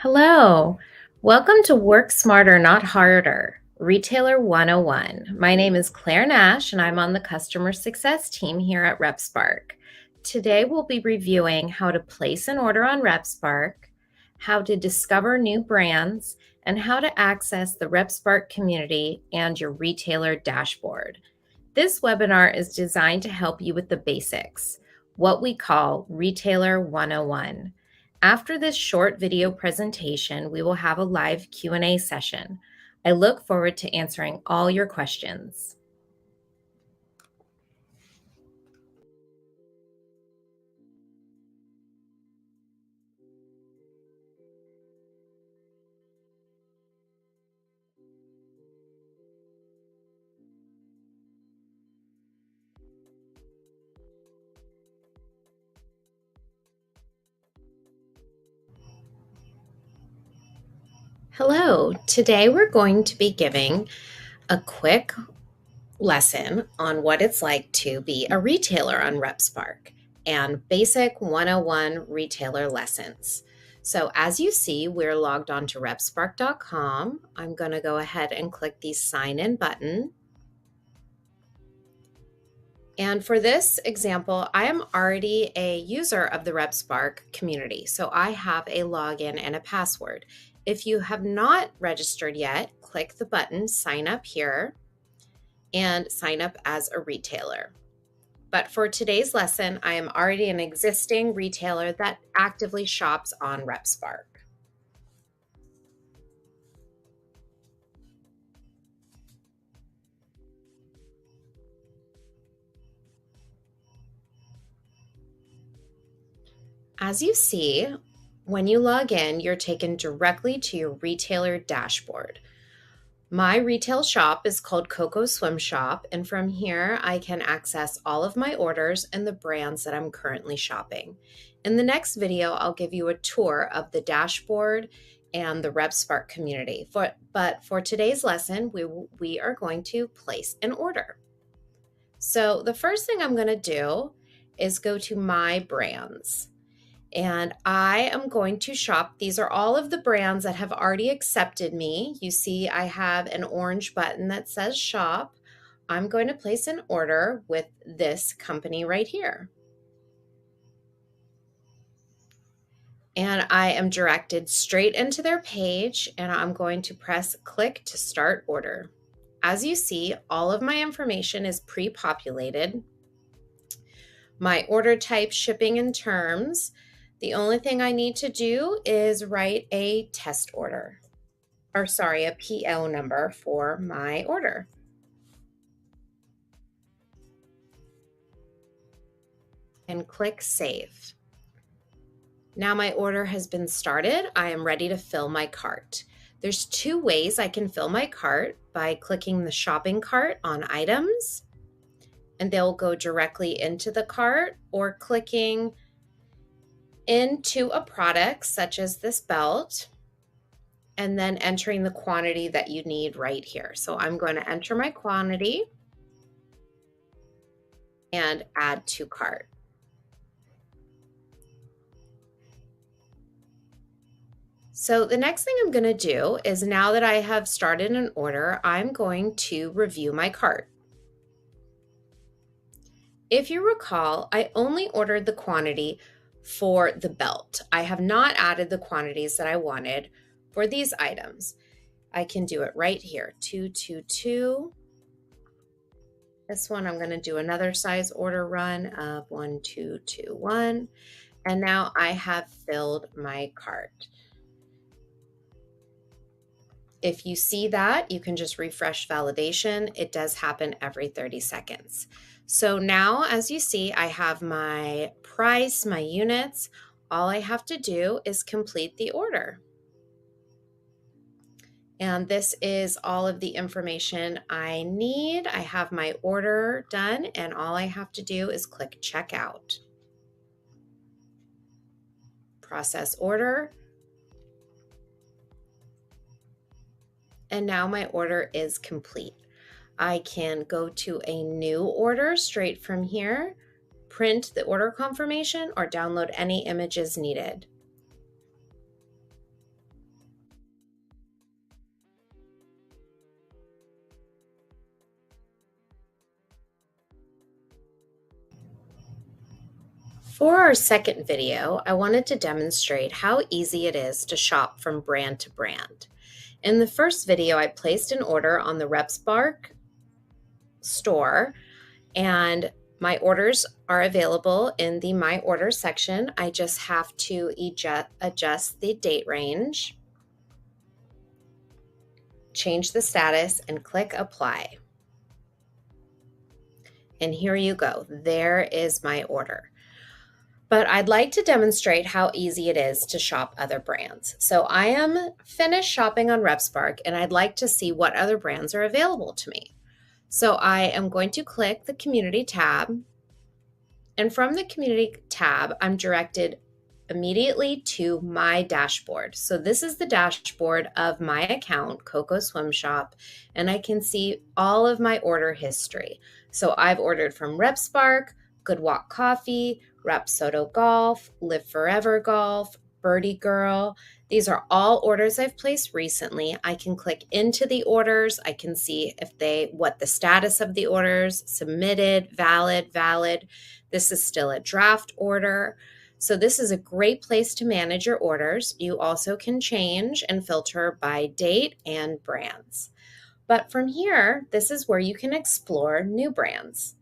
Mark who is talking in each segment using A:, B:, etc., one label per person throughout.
A: Hello. Welcome to Work Smarter, Not Harder, Retailer 101. My name is Claire Nash, and I'm on the customer success team here at RepSpark. Today, we'll be reviewing how to place an order on RepSpark, how to discover new brands, and how to access the RepSpark community and your retailer dashboard. This webinar is designed to help you with the basics, what we call Retailer 101. After this short video presentation, we will have a live Q&A session. I look forward to answering all your questions. Hello, today we're going to be giving a quick lesson on what it's like to be a retailer on RepSpark and basic 101 retailer lessons. So as you see, we're logged on to repspark.com. I'm going to go ahead and click the sign in button. And for this example, I am already a user of the RepSpark community. So I have a login and a password. If you have not registered yet, click the button sign up here and sign up as a retailer. But for today's lesson, I am already an existing retailer that actively shops on RepSpark. As you see, when you log in, you're taken directly to your retailer dashboard. My retail shop is called Coco Swim Shop, and from here I can access all of my orders and the brands that I'm currently shopping. In the next video, I'll give you a tour of the dashboard and the RepSpark community. But for today's lesson, we are going to place an order. So the first thing I'm going to do is go to My Brands. And I am going to shop. These are all of the brands that have already accepted me. You see, I have an orange button that says shop. I'm going to place an order with this company right here. And I am directed straight into their page, and I'm going to press click to start order. As you see, all of my information is pre-populated. My order type, shipping, and terms. The only thing I need to do is write a test order, a PO number for my order. And click Save. Now my order has been started. I am ready to fill my cart. There's two ways I can fill my cart: by clicking the shopping cart on items, and they'll go directly into the cart, or clicking into a product such as this belt and then entering the quantity that you need right here. So I'm going to enter my quantity and add to cart. So the next thing I'm going to do is, now that I have started an order, I'm going to review my cart. If you recall, I only ordered the quantity for the belt. I have not added the quantities that I wanted for these items. I can do it right here, 222. This one, I'm going to do another size order run of 1221. And now I have filled my cart. If you see that, you can just refresh validation. It does happen every 30 seconds. So now, as you see, I have my price, my units. All I have to do is complete the order. And this is all of the information I need. I have my order done, and all I have to do is click Checkout. Process order. And now my order is complete. I can go to a new order straight from here, print the order confirmation, or download any images needed. For our second video, I wanted to demonstrate how easy it is to shop from brand to brand. In the first video, I placed an order on the RepSpark store, and my orders are available in the My Order section. I just have to adjust the date range, change the status, and click Apply. And here you go. There is my order. But I'd like to demonstrate how easy it is to shop other brands. So I am finished shopping on RepSpark, and I'd like to see what other brands are available to me. So I am going to click the Community tab, and from the Community tab, I'm directed immediately to my dashboard. So this is the dashboard of my account, Coco Swim Shop, and I can see all of my order history. So I've ordered from RepSpark, Good Walk Coffee, Rep Soto Golf, Live Forever Golf, Birdie Girl. These are all orders I've placed recently. I can click into the orders. I can see what the status of the orders, submitted, valid. This is still a draft order. So this is a great place to manage your orders. You also can change and filter by date and brands. But from here, this is where you can explore new brands.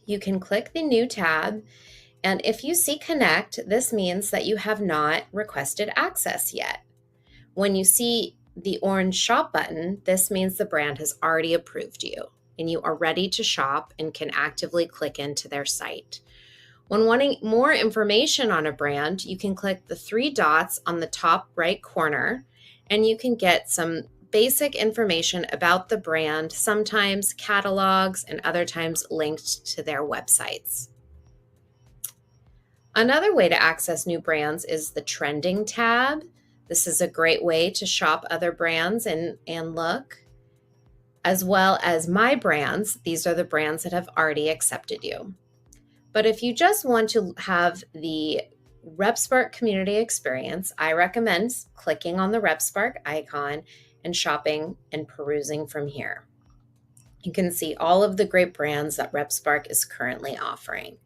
A: You can click the New tab, and if you see Connect, this means that you have not requested access yet. When you see the orange Shop button, this means the brand has already approved you, and you are ready to shop and can actively click into their site. When wanting more information on a brand, you can click the three dots on the top right corner, and you can get some basic information about the brand, sometimes catalogs and other times linked to their websites. Another way to access new brands is the Trending tab. This is a great way to shop other brands and look, as well as My Brands. These are the brands that have already accepted you. But if you just want to have the RepSpark community experience, I recommend clicking on the RepSpark icon and shopping and perusing from here. You can see all of the great brands that RepSpark is currently offering.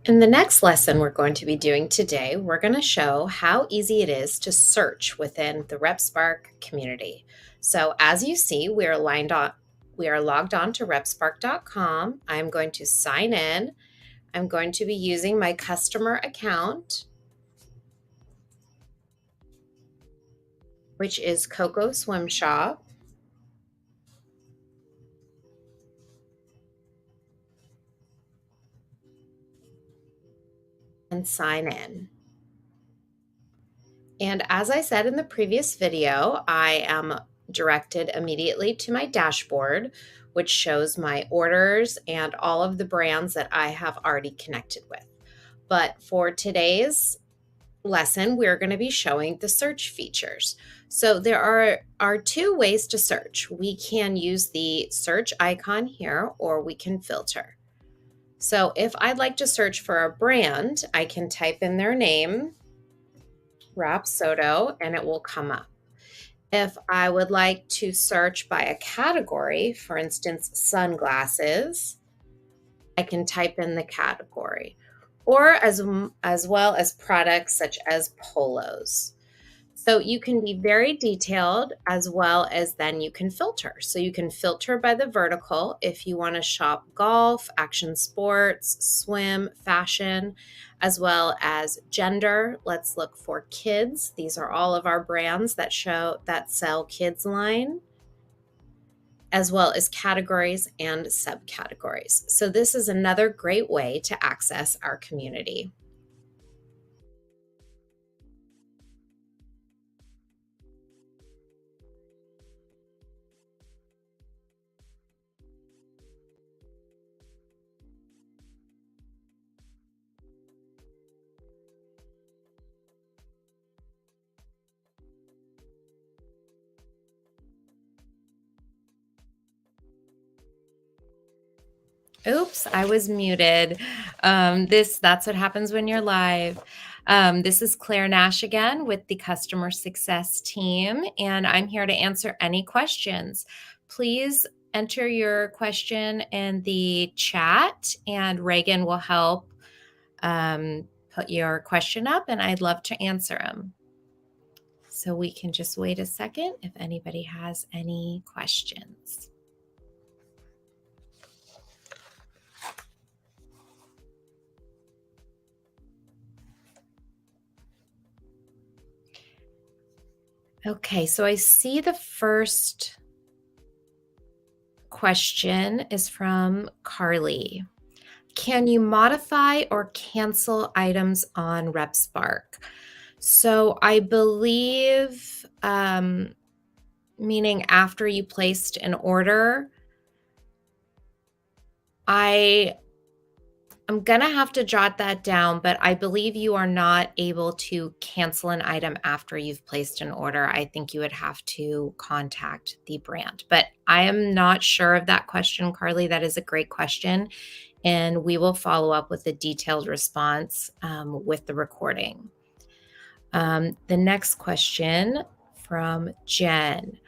A: In the next lesson we're going to be doing today, we're going to show how easy it is to search within the RepSpark community. So as you see, we are logged on to repspark.com. I'm going to sign in. I'm going to be using my customer account, which is Coco Swim Shop. And sign in. And as I said in the previous video, I am directed immediately to my dashboard, which shows my orders and all of the brands that I have already connected with. But for today's lesson, we're going to be showing the search features. So there are two ways to search. We can use the search icon here, or we can filter. So if I'd like to search for a brand, I can type in their name, Rap Soto, and it will come up. If I would like to search by a category, for instance, sunglasses, I can type in the category, or as well as products such as polos. So you can be very detailed, as well as then you can filter. So you can filter by the vertical if you want to shop golf, action sports, swim, fashion, as well as gender. Let's look for kids. These are all of our brands that sell kids line, as well as categories and subcategories. So this is another great way to access our community. Oops, I was muted. That's what happens when you're live. This is Claire Nash again with the customer success team, and I'm here to answer any questions. Please enter your question in the chat, and Reagan will help put your question up, and I'd love to answer them. So we can just wait a second if anybody has any questions. Okay, so I see the first question is from Carly. Can you modify or cancel items on RepSpark? So I believe, meaning after you placed an order, I'm going to have to jot that down, but I believe you are not able to cancel an item after you've placed an order. I think you would have to contact the brand, but I am not sure of that question, Carly. That is a great question, and we will follow up with a detailed response with the recording. The next question from Jen.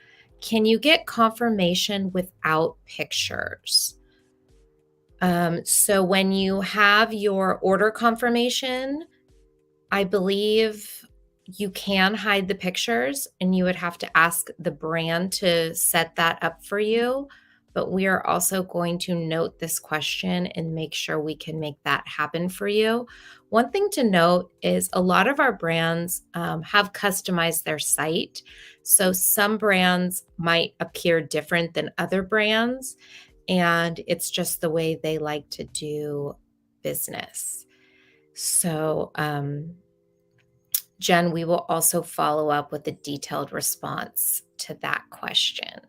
A: Can you get confirmation without pictures? So when you have your order confirmation, I believe you can hide the pictures and you would have to ask the brand to set that up for you. But we are also going to note this question and make sure we can make that happen for you. One thing to note is a lot of our brands have customized their site. So some brands might appear different than other brands, and it's just the way they like to do business. So, Jen, we will also follow up with a detailed response to that question.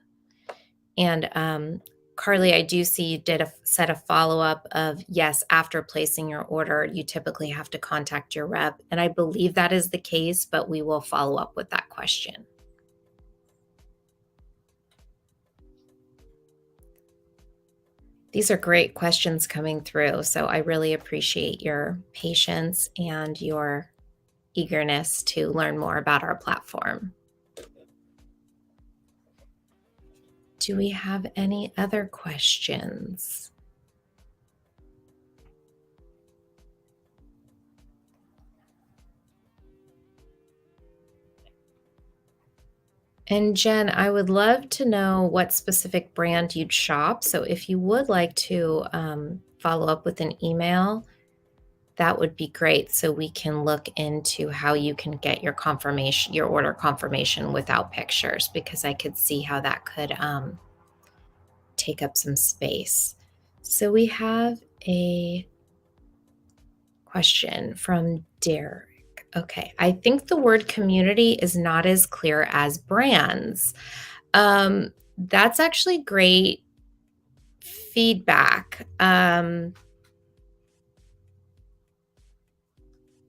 A: And Carly, I do see you did set a follow-up of, yes, after placing your order, you typically have to contact your rep. And I believe that is the case, but we will follow up with that question. These are great questions coming through, so I really appreciate your patience and your eagerness to learn more about our platform. Do we have any other questions? And Jen, I would love to know what specific brand you'd shop. So if you would like to follow up with an email, that would be great. So we can look into how you can get your confirmation, your order confirmation without pictures, because I could see how that could take up some space. So we have a question from Derek. Okay, I think the word community is not as clear as brands. That's actually great feedback.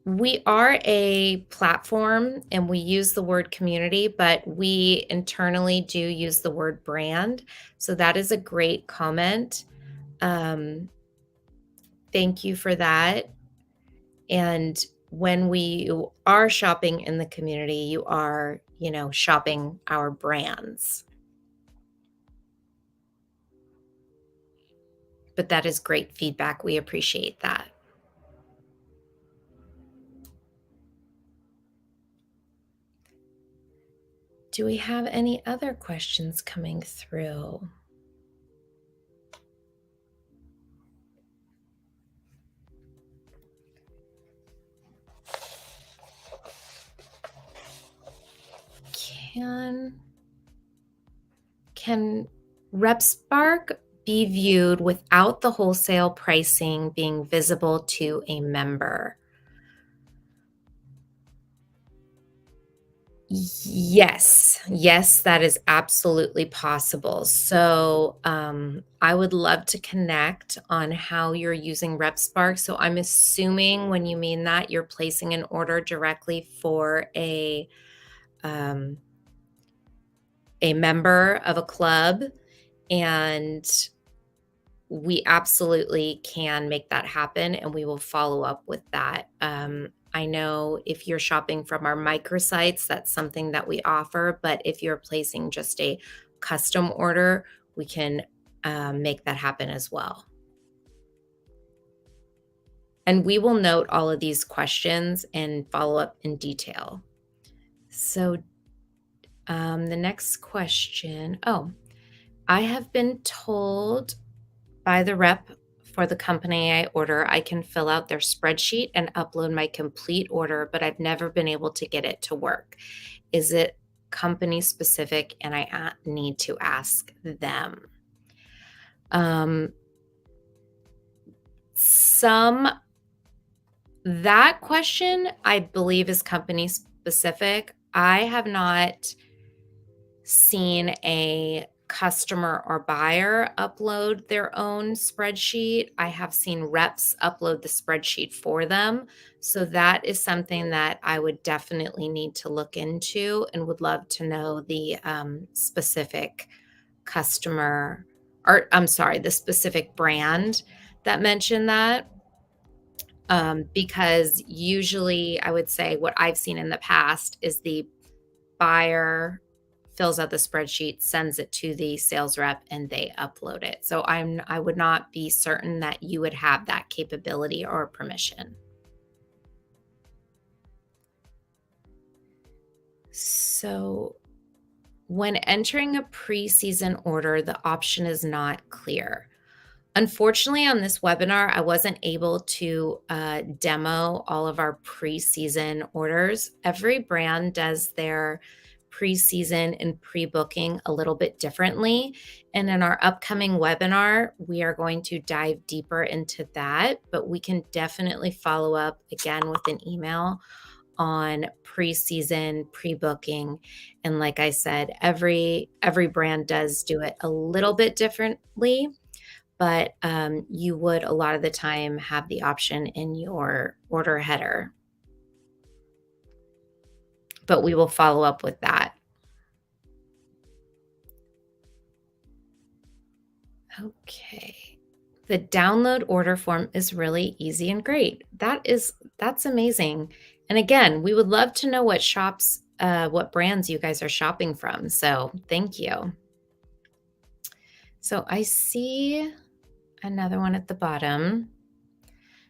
A: We are a platform and we use the word community, but we internally do use the word brand. So that is a great comment. Thank you for that. And when we are shopping in the community, you are, shopping our brands. But that is great feedback. We appreciate that. Do we have any other questions coming through? Can RepSpark be viewed without the wholesale pricing being visible to a member? Yes, that is absolutely possible. So I would love to connect on how you're using RepSpark. So I'm assuming when you mean that, you're placing an order directly for a member of a club, and we absolutely can make that happen, and we will follow up with that. I know if you're shopping from our microsites, that's something that we offer. But if you're placing just a custom order, we can make that happen as well. And we will note all of these questions and follow up in detail. So, the next question, I have been told by the rep for the company I order, I can fill out their spreadsheet and upload my complete order, but I've never been able to get it to work. Is it company specific and I need to ask them? Um, some That question, I believe, is company specific. I have not seen a customer or buyer upload their own spreadsheet. I have seen reps upload the spreadsheet for them. So that is something that I would definitely need to look into and would love to know the specific customer, or I'm sorry, the specific brand that mentioned that. Because usually I would say what I've seen in the past is the buyer fills out the spreadsheet, sends it to the sales rep, and they upload it. So I would not be certain that you would have that capability or permission. So when entering a pre-season order, the option is not clear. Unfortunately, on this webinar, I wasn't able to demo all of our pre-season orders. Every brand does their pre-season and pre-booking a little bit differently. And in our upcoming webinar, we are going to dive deeper into that, but we can definitely follow up again with an email on pre-season, pre-booking. And like I said, every brand does do it a little bit differently, but you would a lot of the time have the option in your order header. But we will follow up with that. Okay. The download order form is really easy and great. That's amazing. And again, we would love to know what brands you guys are shopping from. So thank you. So I see another one at the bottom.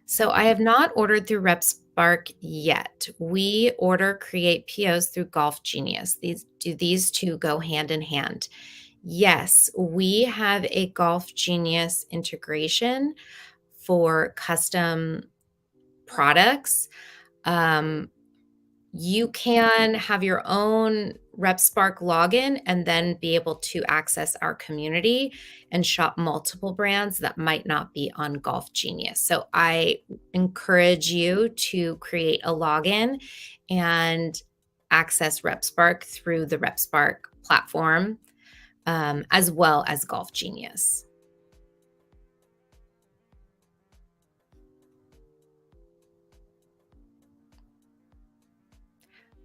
A: So I have not ordered through RepSpark yet. We create POs through Golf Genius. These two go hand in hand? Yes, we have a Golf Genius integration for custom products. You can have your own RepSpark login and then be able to access our community and shop multiple brands that might not be on Golf Genius. So I encourage you to create a login and access RepSpark through the RepSpark platform, as well as Golf Genius.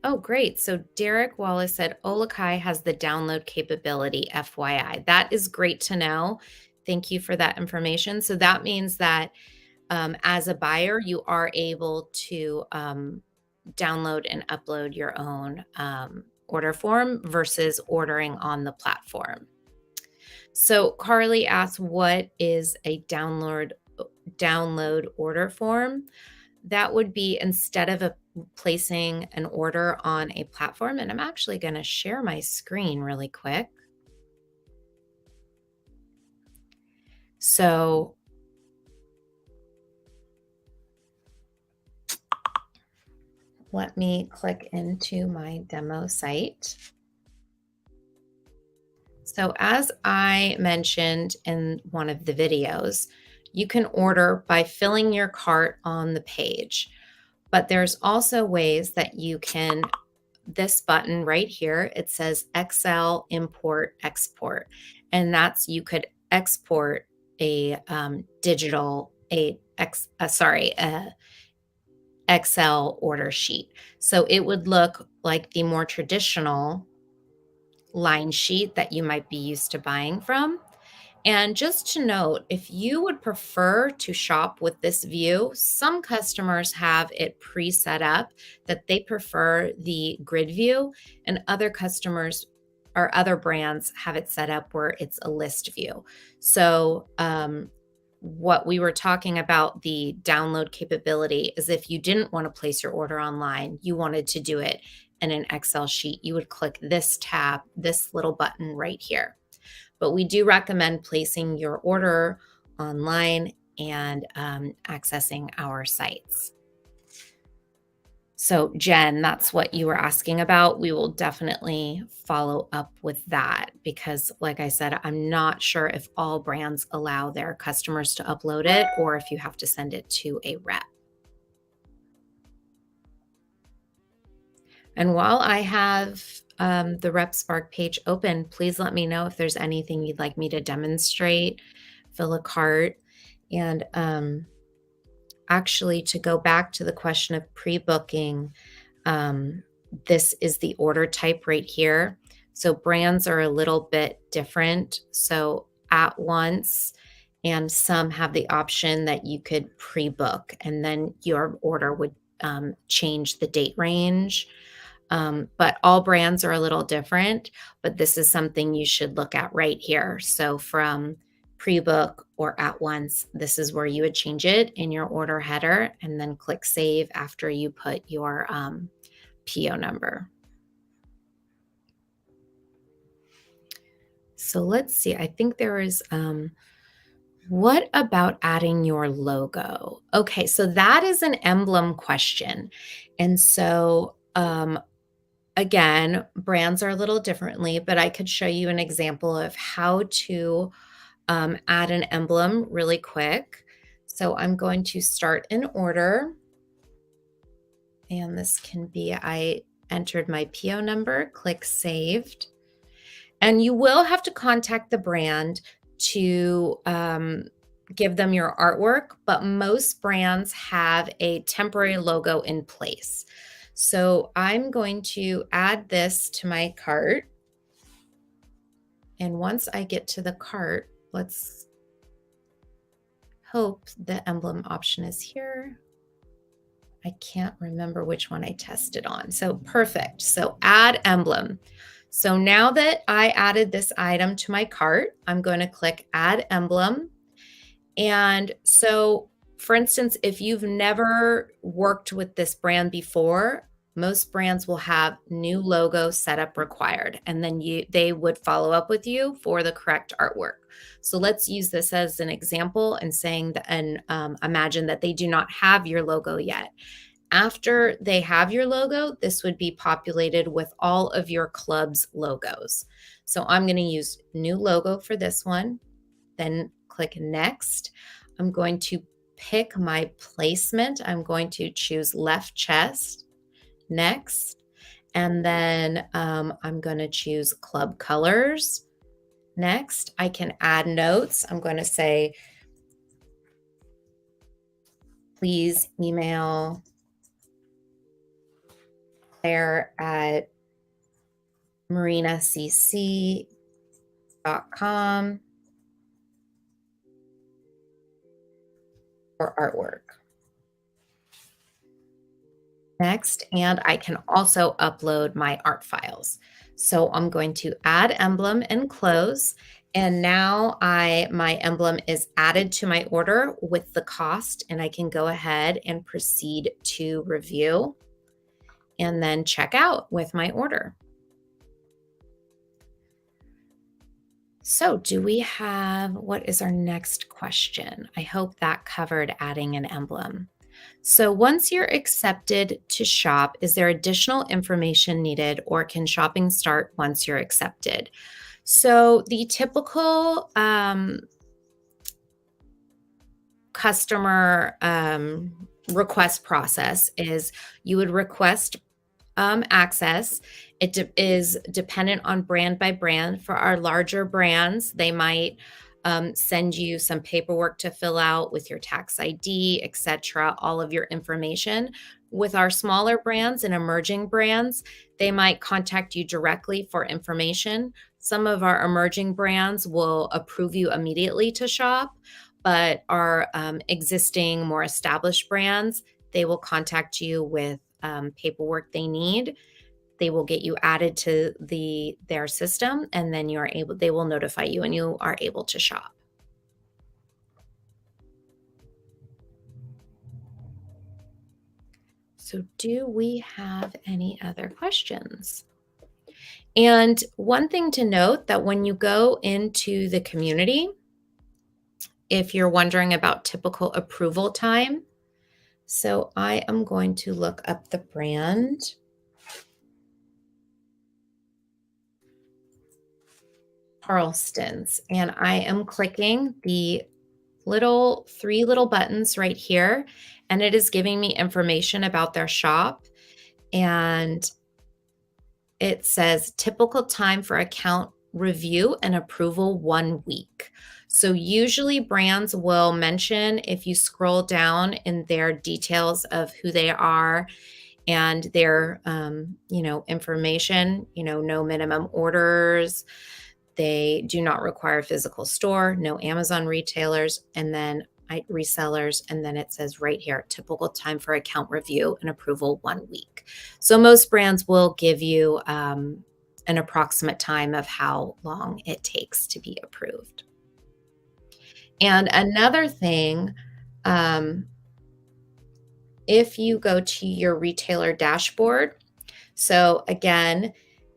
A: Oh, great. So Derek Wallace said Olakai has the download capability, FYI. That is great to know. Thank you for that information. So that means that as a buyer, you are able to download and upload your own order form versus ordering on the platform. So Carly asked, what is a download order form? That would be instead of placing an order on a platform, and I'm actually going to share my screen really quick. So let me click into my demo site. So as I mentioned in one of the videos, you can order by filling your cart on the page, but there's also ways that you can, this button right here, it says Excel import export, and that's, you could export a Excel order sheet. So it would look like the more traditional line sheet that you might be used to buying from. And just to note, if you would prefer to shop with this view, some customers have it pre-set up that they prefer the grid view, and other customers or other brands have it set up where it's a list view. So, what we were talking about, the download capability, is if you didn't want to place your order online, you wanted to do it in an Excel sheet, you would click this tab, this little button right here. But we do recommend placing your order online and accessing our sites. So, Jen, that's what you were asking about. We will definitely follow up with that because, like I said, I'm not sure if all brands allow their customers to upload it or if you have to send it to a rep. And while I have the RepSpark page open, please let me know if there's anything you'd like me to demonstrate, fill a cart, and actually, to go back to the question of pre-booking, this is the order type right here. So brands are a little bit different. So at once, and some have the option that you could pre-book, and then your order would change the date range. But all brands are a little different, but this is something you should look at right here. So from pre-book or at once, this is where you would change it in your order header and then click save after you put your PO number. So let's see, I think there is, what about adding your logo? Okay, so that is an emblem question. And so, again, brands are a little differently, but I could show you an example of how to add an emblem really quick. So I'm going to start an order. And this can be, I entered my PO number, click saved. And you will have to contact the brand to give them your artwork, but most brands have a temporary logo in place. So I'm going to add this to my cart. And once I get to the cart, let's hope the emblem option is here. I can't remember which one I tested on. So perfect. So add emblem. So now that I added this item to my cart, I'm going to click add emblem. And so, for instance, if you've never worked with this brand before, most brands will have new logo setup required, and then they would follow up with you for the correct artwork. So let's use this as an example and saying that, and imagine that they do not have your logo yet. After they have your logo, this would be populated with all of your club's logos. So I'm going to use new logo for this one, then click next. I'm going to pick my placement. I'm going to choose left chest, next, and then I'm going to choose club colors. Next, I can add notes. I'm going to say, please email Claire at marinacc.com for artwork. Next, and I can also upload my art files. So I'm going to add emblem and close. And now my emblem is added to my order with the cost, and I can go ahead and proceed to review and then check out with my order. So do we have, what is our next question? I hope that covered adding an emblem. So once you're accepted to shop, is there additional information needed, or can shopping start once you're accepted? So the typical customer request process is you would request access. It is dependent on brand by brand. For our larger brands, they might send you some paperwork to fill out with your tax ID, etc., all of your information. With our smaller brands and emerging brands, they might contact you directly for information. Some of our emerging brands will approve you immediately to shop, but our existing, more established brands, they will contact you with paperwork they need. They will get you added to their system, and then they will notify you and you are able to shop. So do we have any other questions? And one thing to note, that when you go into the community, if you're wondering about typical approval time, so I am going to look up the brand. Carlston's, and I am clicking the three little buttons right here, and it is giving me information about their shop, and it says typical time for account review and approval 1 week. So usually brands will mention, if you scroll down in their details of who they are and their information, no minimum orders, they do not require a physical store, no Amazon retailers, and then resellers. And then it says right here, typical time for account review and approval 1 week. So most brands will give you an approximate time of how long it takes to be approved. And another thing, if you go to your retailer dashboard, so again,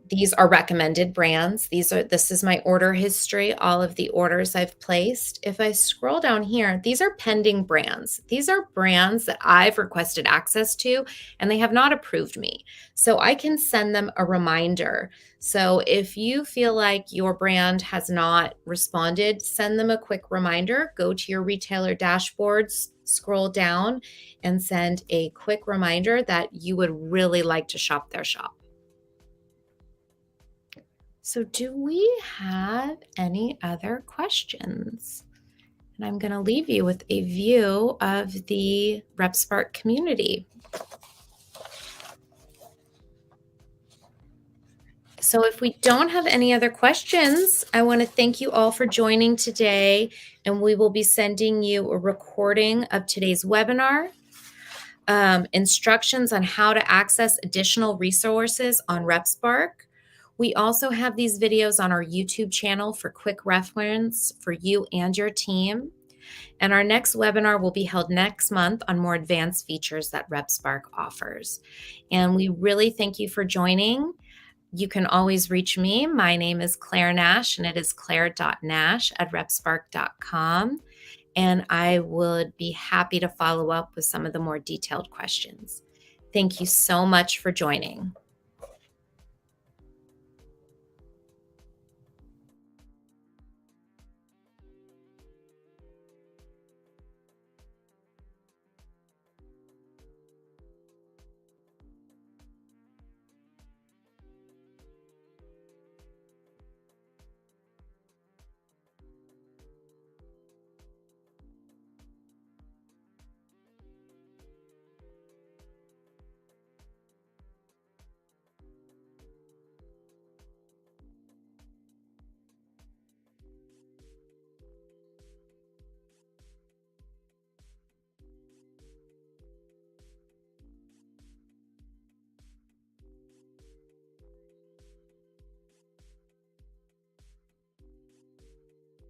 A: these are recommended brands. This is my order history, all of the orders I've placed. If I scroll down here, these are pending brands. These are brands that I've requested access to, and they have not approved me. So I can send them a reminder. So if you feel like your brand has not responded, send them a quick reminder. Go to your retailer dashboards, scroll down, and send a quick reminder that you would really like to shop their shop. So do we have any other questions? And I'm going to leave you with a view of the RepSpark community. So if we don't have any other questions, I want to thank you all for joining today, and we will be sending you a recording of today's webinar, instructions on how to access additional resources on RepSpark. We also have these videos on our YouTube channel for quick reference for you and your team. And our next webinar will be held next month on more advanced features that RepSpark offers. And we really thank you for joining. You can always reach me. My name is Claire Nash, and it is claire.nash@repspark.com. And I would be happy to follow up with some of the more detailed questions. Thank you so much for joining.